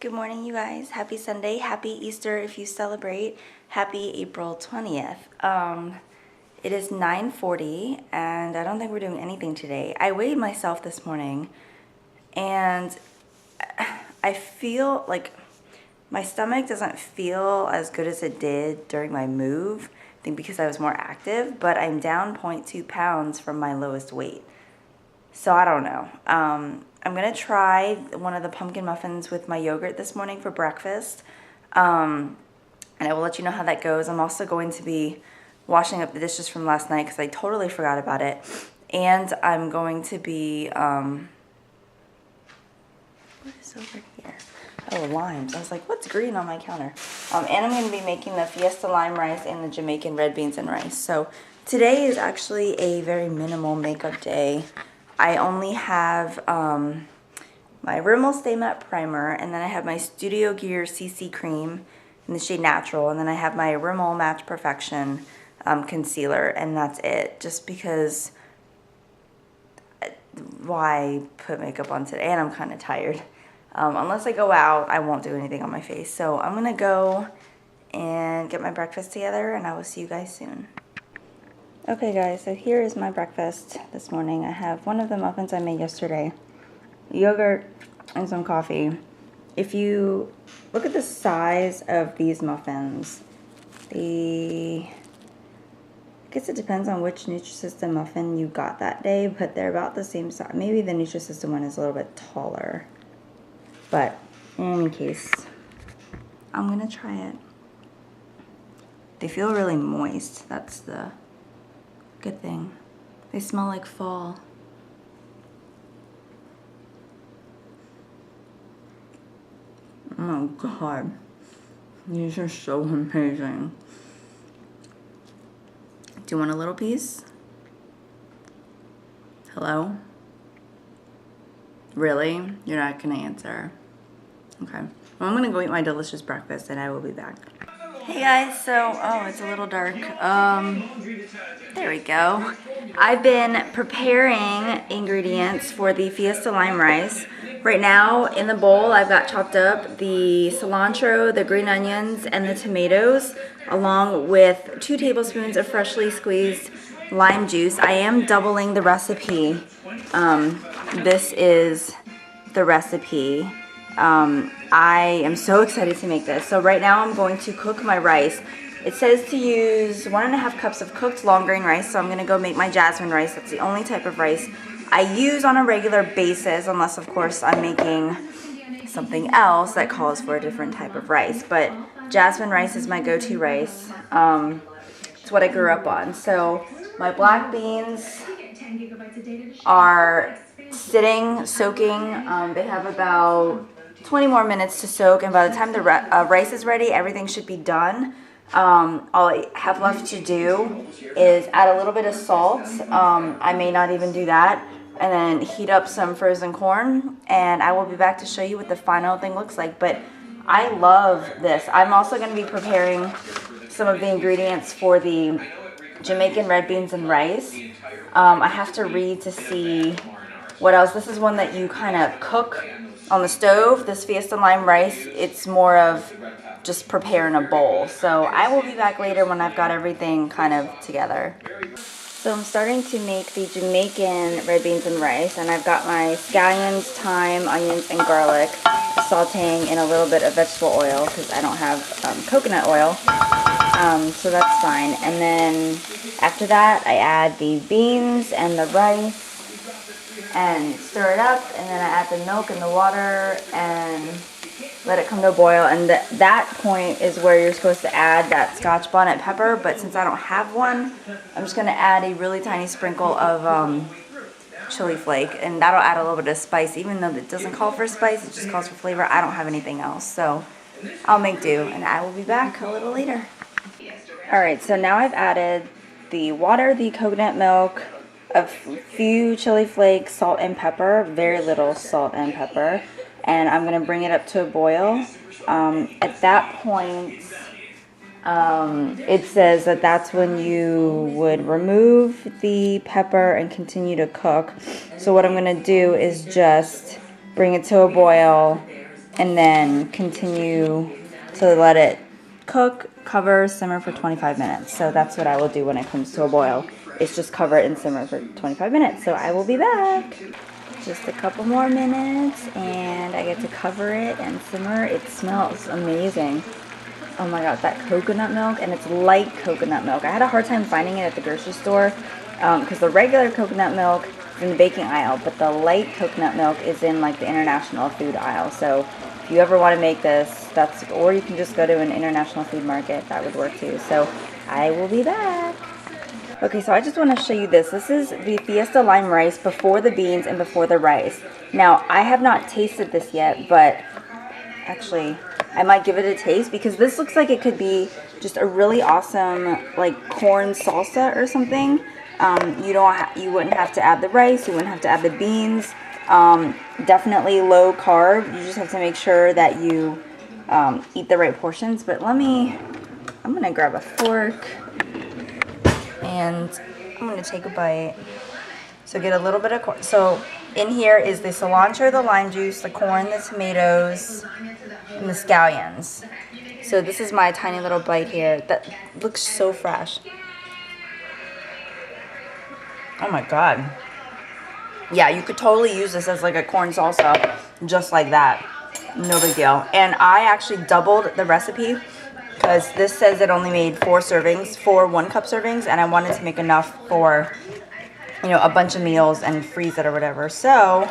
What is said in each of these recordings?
Good morning, you guys. Happy Sunday. Happy Easter if you celebrate. Happy April 20th. It is 9:40 and I don't think we're doing anything today. I weighed myself this morning and I feel like my stomach doesn't feel as good as it did during my move. I think because I was more active, but I'm down 0.2 pounds from my lowest weight. So I don't know. I'm going to try one of the pumpkin muffins with my yogurt this morning for breakfast. And I will let you know how that goes. I'm also going to be washing up the dishes from last night because I totally forgot about it. And I'm going to be, what is over here? Oh, limes. I was like, what's green on my counter? And I'm going to be making the fiesta lime rice and the Jamaican red beans and rice. So today is actually a very minimal makeup day. I only have my Rimmel Stay Matte Primer, and then I have my Studio Gear CC Cream in the shade Natural, and then I have my Rimmel Match Perfection Concealer, and that's it. Just because, why put makeup on today? And I'm kind of tired. Unless I go out, I won't do anything on my face. So I'm going to go and get my breakfast together, and I will see you guys soon. Okay guys, so here is my breakfast this morning. I have one of the muffins I made yesterday, yogurt, and some coffee. If you look at the size of these muffins, I guess it depends on which Nutrisystem muffin you got that day, but they're about the same size. Maybe the Nutrisystem one is a little bit taller. But in any case, I'm gonna try it. They feel really moist. That's the good thing. They smell like fall. Oh my god. These are so amazing. Do you want a little piece? Hello? Really? You're not gonna answer? Okay. Well, I'm gonna go eat my delicious breakfast and I will be back. Hey guys, so, oh, it's a little dark. There we go. I've been preparing ingredients for the Fiesta Lime Rice. Right now, in the bowl, I've got chopped up the cilantro, the green onions, and the tomatoes, along with 2 tablespoons of freshly squeezed lime juice. I am doubling the recipe. This is the recipe. I am so excited to make this. So right now I'm going to cook my rice. It says to use 1.5 cups of cooked long grain rice, so I'm going to go make my jasmine rice. That's the only type of rice I use on a regular basis, unless of course I'm making something else that calls for a different type of rice. But jasmine rice is my go-to rice. It's what I grew up on. So my black beans are sitting, soaking. They have about 20 more minutes to soak, and by the time the rice is ready, everything should be done. All I have left to do is add a little bit of salt. I may not even do that, and then heat up some frozen corn, and I will be back to show you what the final thing looks like. But I love this. I'm also going to be preparing some of the ingredients for the Jamaican red beans and rice. I have to read to see what else. This is one that you kind of cook on the stove. This Fiesta Lime Rice, it's more of just prepare in a bowl. So I will be back later when I've got everything kind of together. So I'm starting to make the Jamaican red beans and rice, and I've got my scallions, thyme, onions, and garlic sauteing in a little bit of vegetable oil because I don't have coconut oil. So that's fine. And then after that, I add the beans and the rice and stir it up, and then I add the milk and the water and let it come to a boil. And that point is where you're supposed to add that Scotch bonnet pepper, but since I don't have one, I'm just going to add a really tiny sprinkle of chili flake, and that'll add a little bit of spice. Even though it doesn't call for spice, it just calls for flavor. I don't have anything else, so I'll make do, and I will be back a little later. Alright, so now I've added the water, the coconut milk, a few chili flakes, salt and pepper, very little salt and pepper, and I'm going to bring it up to a boil. At that point, it says that that's when you would remove the pepper and continue to cook. So what I'm going to do is just bring it to a boil, and then continue to let it cook, cover, simmer for 25 minutes. So that's what I will do when it comes to a boil. It's just cover it and simmer for 25 minutes. So I will be back. Just a couple more minutes and I get to cover it and simmer. It smells amazing. Oh my god, that coconut milk, and it's light coconut milk. I had a hard time finding it at the grocery store because the regular coconut milk is in the baking aisle, but the light coconut milk is in like the international food aisle. So if you ever want to make this, or you can just go to an international food market, that would work too. So I will be back. Okay, so I just want to show you this. This is the Fiesta lime rice before the beans and before the rice. Now, I have not tasted this yet, but actually, I might give it a taste because this looks like it could be just a really awesome like corn salsa or something. You wouldn't have to add the rice, you wouldn't have to add the beans. Definitely low carb. You just have to make sure that you eat the right portions. But I'm gonna grab a fork and I'm gonna take a bite. So get a little bit of corn. So in here is the cilantro, the lime juice, the corn, the tomatoes, and the scallions. So this is my tiny little bite here. That looks so fresh. Oh my god. Yeah, you could totally use this as like a corn salsa, just like that. No big deal. And I actually doubled the recipe because this says it only made 4 servings, 4 1-cup servings, and I wanted to make enough for, you know, a bunch of meals and freeze it or whatever. So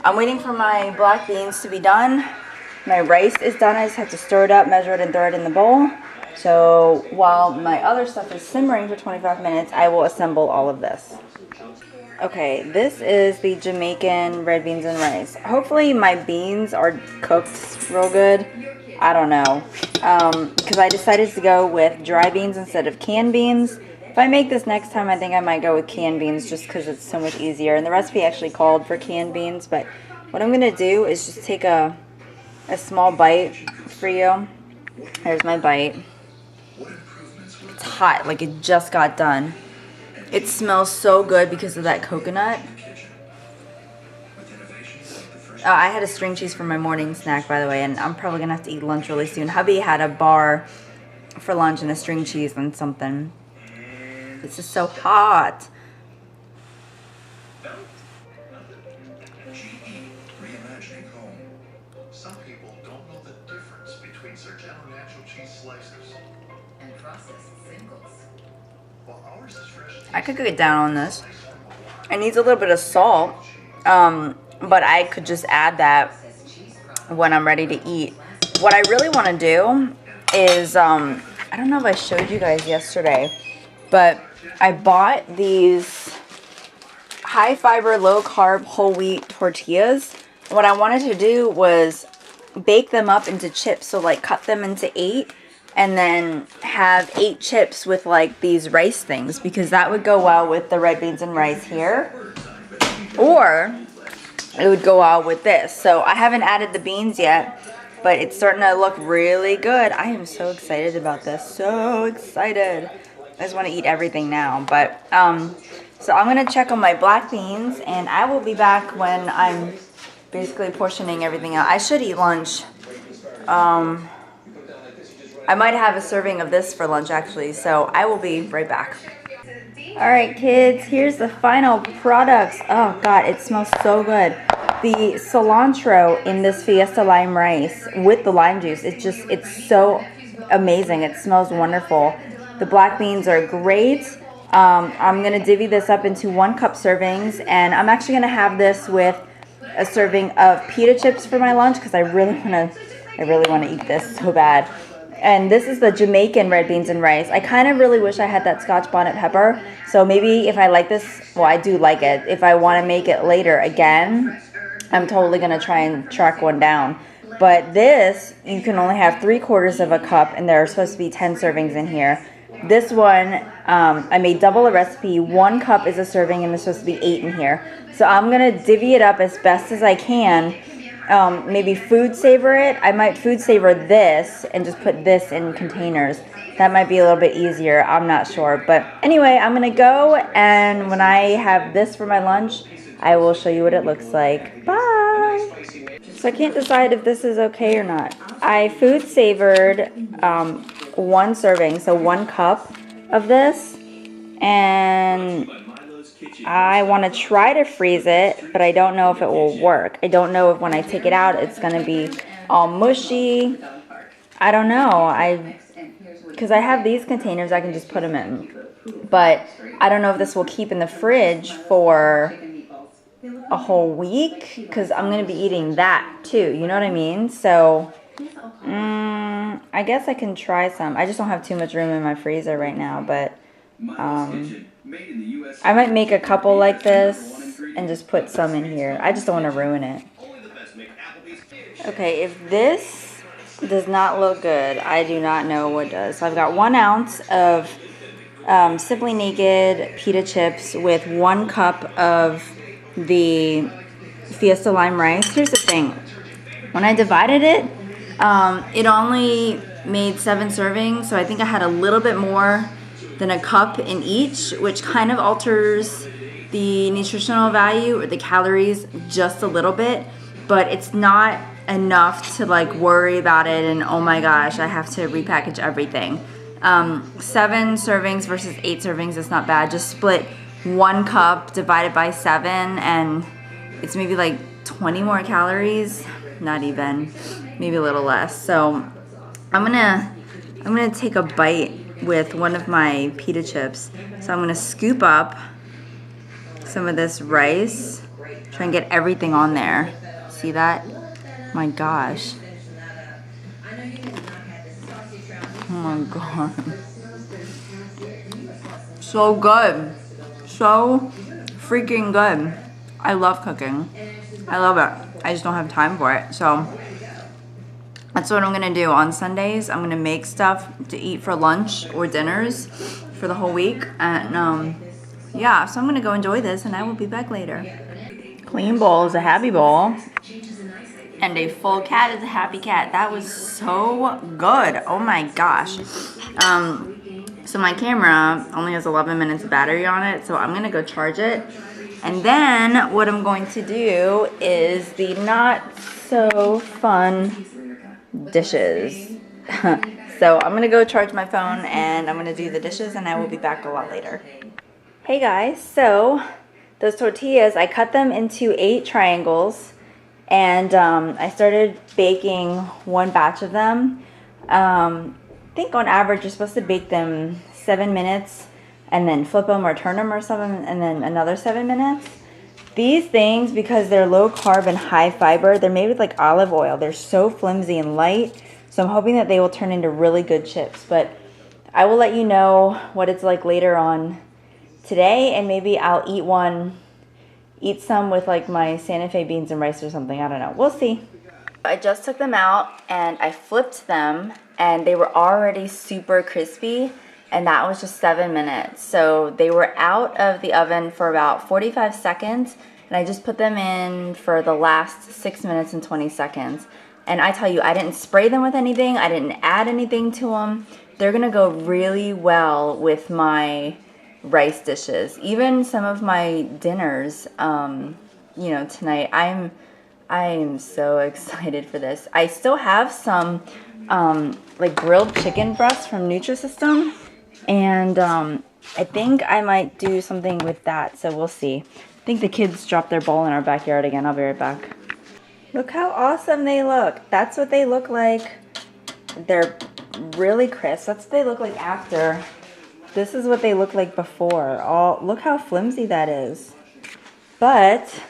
I'm waiting for my black beans to be done. My rice is done. I just have to stir it up, measure it, and throw it in the bowl. So while my other stuff is simmering for 25 minutes, I will assemble all of this. Okay, this is the Jamaican red beans and rice. Hopefully my beans are cooked real good. I don't know. Because I decided to go with dry beans instead of canned beans. If I make this next time, I think I might go with canned beans just because it's so much easier. And the recipe actually called for canned beans. But what I'm going to do is just take a small bite for you. There's my bite. It's hot, like it just got done. It smells so good because of that coconut. I had a string cheese for my morning snack, by the way, and I'm probably gonna have to eat lunch really soon. Hubby had a bar for lunch and a string cheese and something. This is so hot. Some people don't know the difference between Sargento natural cheese slices and processed singles. Well, ours is fresh. I could get down on this. It needs a little bit of salt, but I could just add that when I'm ready to eat. What I really want to do is, I don't know if I showed you guys yesterday, but I bought these high fiber, low carb, whole wheat tortillas. What I wanted to do was bake them up into chips. So like cut them into 8 and then have 8 chips with like these rice things, because that would go well with the red beans and rice here. Or it would go well with this. So I haven't added the beans yet, but it's starting to look really good. I am so excited about this. So excited. I just want to eat everything now. But so I'm going to check on my black beans, and I will be back when I'm basically portioning everything out. I should eat lunch. I might have a serving of this for lunch actually, so I will be right back. Alright kids, here's the final products. Oh god, it smells so good. The cilantro in this Fiesta lime rice with the lime juice, it's so amazing. It smells wonderful. The black beans are great. I'm going to divvy this up into 1-cup servings, and I'm actually going to have this with a serving of pita chips for my lunch because I really want to eat this so bad. And this is the Jamaican red beans and rice. I kind of really wish I had that Scotch bonnet pepper. So maybe if I like this, well, I do like it. If I want to make it later again, I'm totally going to try and track one down. But this, you can only have 3/4 of a cup, and there are supposed to be 10 servings in here. This one, I made double the recipe. 1 cup is a serving, and there's supposed to be 8 in here. So I'm going to divvy it up as best as I can. Maybe food saver it. I might food saver this and just put this in containers. That might be a little bit easier. I'm not sure. But anyway, I'm going to go, and when I have this for my lunch, I will show you what it looks like. Bye! So I can't decide if this is okay or not. I food savored one serving, so 1 cup of this, and I want to try to freeze it, but I don't know if it will work. I don't know if when I take it out it's going to be all mushy. I don't know. Because I have these containers I can just put them in, but I don't know if this will keep in the fridge for a whole week, because I'm going to be eating that too, you know what I mean? So I guess I can try some. I just don't have too much room in my freezer right now, but I might make a couple like this and just put some in here. I just don't want to ruin it. Okay, if this does not look good, I do not know what does. So I've got 1 ounce of Simply Naked pita chips with 1 cup of the Fiesta lime rice. Here's the thing. When I divided it, it only made 7 servings, so I think I had a little bit more than a cup in each, which kind of alters the nutritional value or the calories just a little bit, but it's not enough to like worry about it and oh my gosh, I have to repackage everything. 7 servings versus 8 servings is not bad. Just split 1 cup divided by 7 and it's maybe like 20 more calories, not even, maybe a little less. So I'm gonna take a bite with one of my pita chips. So I'm gonna scoop up some of this rice, try and get everything on there. See that? My gosh. Oh my god. So good. So freaking good. I love cooking. I love it. I just don't have time for it. So that's what I'm gonna do on Sundays. I'm gonna make stuff to eat for lunch or dinners for the whole week. And yeah, so I'm gonna go enjoy this and I will be back later. Clean bowl is a happy bowl. And a full cat is a happy cat. That was so good. Oh my gosh. So my camera only has 11 minutes of battery on it, so I'm gonna go charge it. And then what I'm going to do is the not so fun dishes. So I'm gonna go charge my phone and I'm gonna do the dishes and I will be back a lot later. Hey guys, so those tortillas, I cut them into 8 triangles. And I started baking 1 batch of them. I think on average you're supposed to bake them 7 minutes and then flip them or turn them or something and then another 7 minutes. These things, because they're low carb and high fiber, they're made with like olive oil. They're so flimsy and light. So I'm hoping that they will turn into really good chips. But I will let you know what it's like later on today, and maybe I'll eat some with like my Santa Fe beans and rice or something. I don't know. We'll see. I just took them out and I flipped them and they were already super crispy, and that was just 7 minutes. So they were out of the oven for about 45 seconds and I just put them in for the last 6 minutes and 20 seconds. And I tell you, I didn't spray them with anything. I didn't add anything to them. They're gonna go really well with my rice dishes, even some of my dinners, you know, tonight. I am so excited for this. I still have some like grilled chicken breasts from Nutrisystem, and I think I might do something with that, so we'll see. I think the kids dropped their bowl in our backyard again. I'll be right back. Look how awesome they look. That's what they look like. They're really crisp. That's what they look like after. This is what they look like before. Look how flimsy that is. But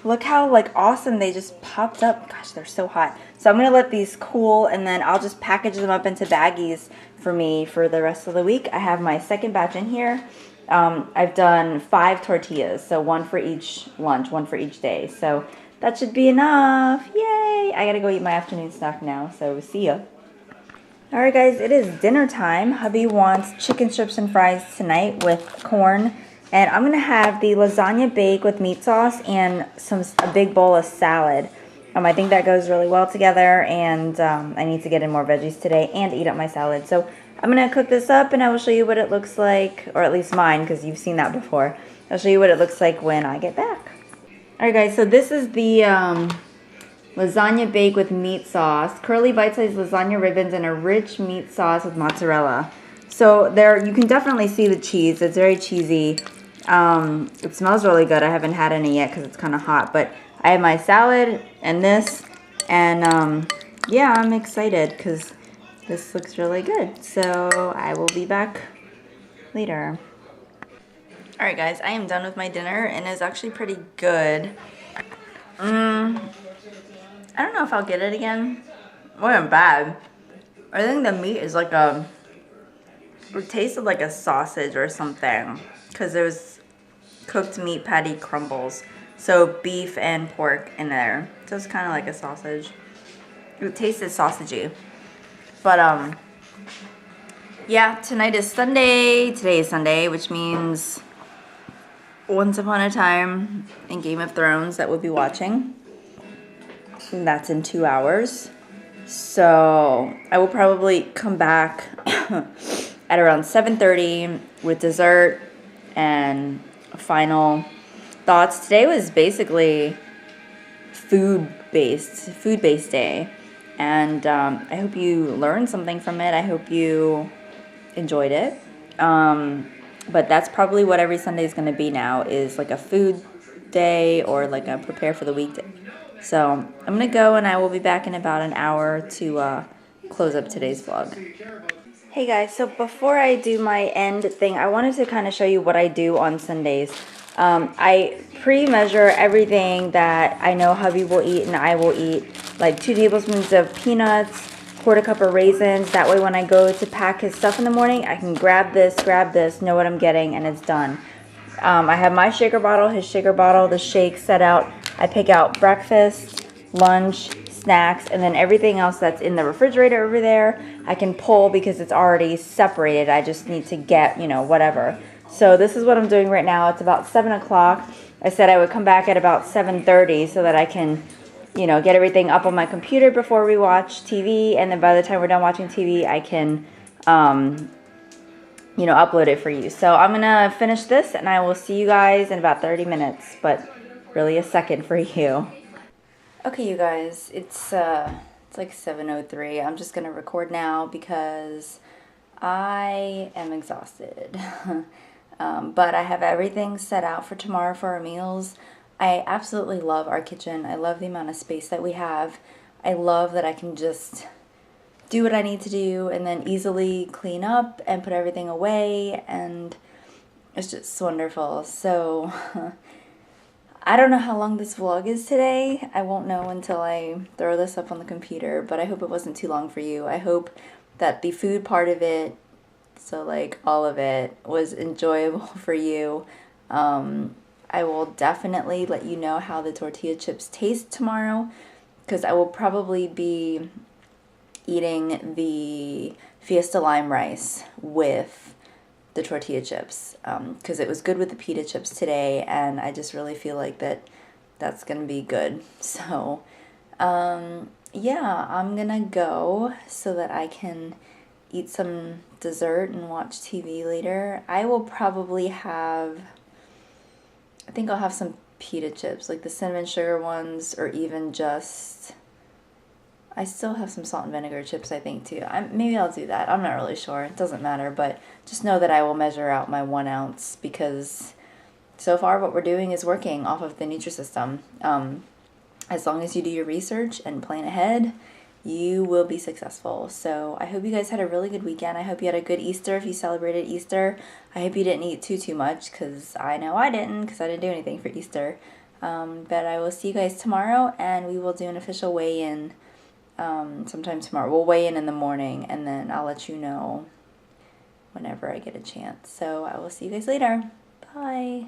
look how like awesome they just popped up. Gosh, they're so hot. So I'm gonna let these cool and then I'll just package them up into baggies for me for the rest of the week. I have my second batch in here. I've done 5 tortillas, so 1 for each lunch, 1 for each day. So that should be enough. Yay! I gotta go eat my afternoon snack now, so see ya. Alright guys, it is dinner time. Hubby wants chicken strips and fries tonight with corn. And I'm going to have the lasagna bake with meat sauce and a big bowl of salad. I think that goes really well together, and I need to get in more veggies today and eat up my salad. So I'm going to cook this up and I will show you what it looks like, or at least mine because you've seen that before. I'll show you what it looks like when I get back. Alright guys, so this is the lasagna bake with meat sauce, curly bite-sized lasagna ribbons, and a rich meat sauce with mozzarella. So there, you can definitely see the cheese. It's very cheesy. It smells really good. I haven't had any yet because it's kind of hot, but I have my salad and this, and yeah, I'm excited because this looks really good. So I will be back later. Alright guys, I am done with my dinner and it's actually pretty good. I don't know if I'll get it again. It wasn't bad. I think the meat is like it tasted like a sausage or something. Because there was cooked meat patty crumbles. So beef and pork in there. So it's kind of like a sausage. It tasted sausagey. But yeah, tonight is Sunday. Today is Sunday, which means Once Upon a Time in Game of Thrones that we'll be watching. And that's in 2 hours. So I will probably come back at around 7:30 with dessert and final thoughts. Today was basically food-based day. And I hope you learned something from it. I hope you enjoyed it. But that's probably what every Sunday is going to be now, is like a food day or like a prepare for the week day. So I'm going to go and I will be back in about an hour to close up today's vlog. Hey guys, so before I do my end thing, I wanted to kind of show you what I do on Sundays. I pre-measure everything that I know hubby will eat and I will eat, like 2 tablespoons of peanuts, 1/4 cup of raisins. That way when I go to pack his stuff in the morning, I can grab this, know what I'm getting, and it's done. I have my shaker bottle, his shaker bottle, the shake set out. I pick out breakfast, lunch, snacks, and then everything else that's in the refrigerator over there, I can pull because it's already separated. I just need to get, you know, whatever. So this is what I'm doing right now. It's about 7 o'clock. I said I would come back at about 7:30 so that I can, you know, get everything up on my computer before we watch TV, and then by the time we're done watching TV, I can, you know, upload it for you. So I'm gonna finish this, and I will see you guys in about 30 minutes, but really a second for you. Okay, you guys, it's like 7:03. I'm just gonna record now because I am exhausted. But I have everything set out for tomorrow for our meals. I absolutely love our kitchen. I love the amount of space that we have. I love that I can just do what I need to do and then easily clean up and put everything away, and it's just wonderful. So I don't know how long this vlog is today. I won't know until I throw this up on the computer, but I hope it wasn't too long for you. I hope that the food part of it, so like all of it, was enjoyable for you. I will definitely let you know how the tortilla chips taste tomorrow, because I will probably be eating the fiesta lime rice with the tortilla chips, because it was good with the pita chips today, and I just really feel like that's gonna be good. So yeah, I'm gonna go so that I can eat some dessert and watch TV later. I will probably have, I think I'll have some pita chips, like the cinnamon sugar ones, or even just, I still have some salt and vinegar chips, I think, too. Maybe I'll do that. I'm not really sure. It doesn't matter, but just know that I will measure out my 1 ounce, because so far what we're doing is working off of the Nutrisystem. As long as you do your research and plan ahead, you will be successful. So I hope you guys had a really good weekend. I hope you had a good Easter if you celebrated Easter. I hope you didn't eat too much, because I know I didn't, because I didn't do anything for Easter. But I will see you guys tomorrow, and we will do an official weigh-in sometime tomorrow. We'll weigh in the morning, and then I'll let you know whenever I get a chance. So I will see you guys later. Bye.